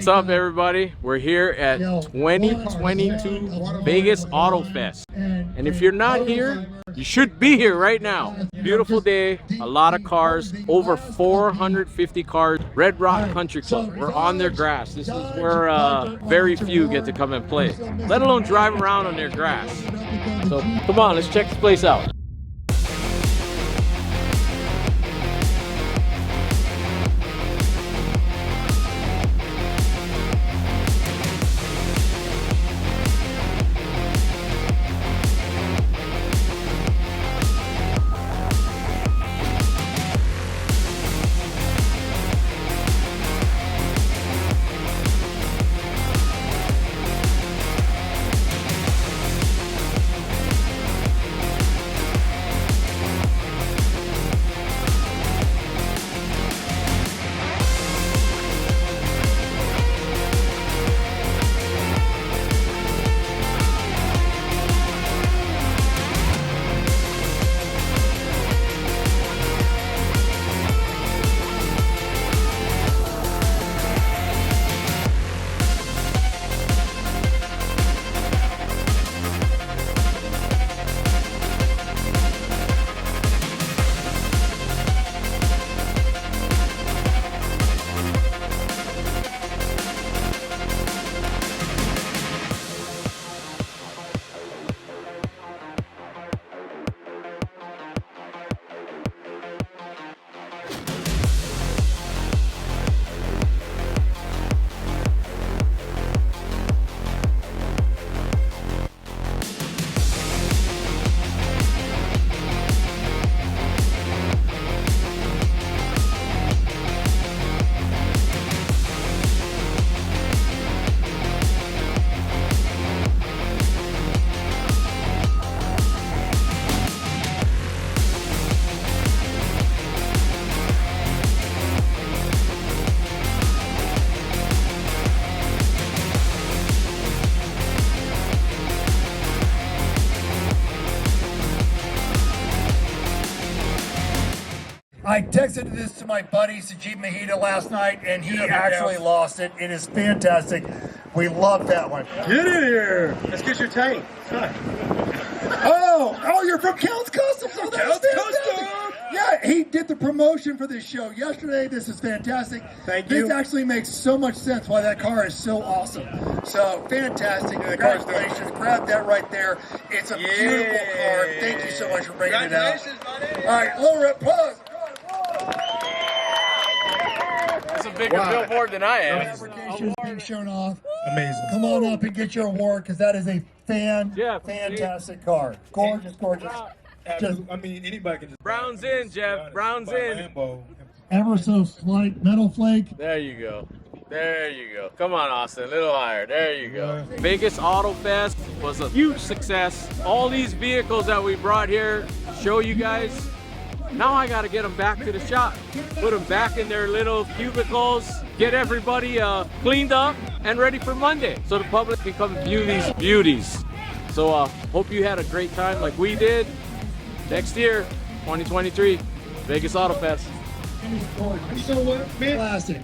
What's up, everybody? We're here at 2022 Vegas AUTOFEST. And if you're not here, you should be here right now. Beautiful day, a lot of cars, over 450 cars. Red Rock Country Club, we're on their grass. This is where very few get to come and play, let alone drive around on their grass. So come on, let's check this place out. I texted this to my buddy Sajid Mahida last night, and he actually lost it. It is fantastic. We love that one. Get in here. Let's get your tank. Oh, you're from Kustoms. Oh, that's fantastic. Yeah, he did the promotion for this show yesterday. This is fantastic. Thank you. This actually makes so much sense why that car is so awesome. So fantastic. Congratulations. Grab that right there. It's a beautiful car. Thank you so much for bringing it out. Buddy. All right, lower up, pause. It's a bigger billboard than I am. Fabrications being shown off. Amazing. Come on up and get your award, because that is a fantastic car. Gorgeous, gorgeous. I mean, anybody can just. Brown's in, Jeff. Brown's in. Ever so slight metal flake. There you go. There you go. Come on, Austin. A little higher. There you go. Vegas AUTOFEST was a huge success. All these vehicles that we brought here, show you guys. Now I got to get them back to the shop. Put them back in their little cubicles. Get everybody cleaned up and ready for Monday, so the public can come view these beauties. So hope you had a great time like we did. Next year, 2023, Vegas AUTOFEST. Classic.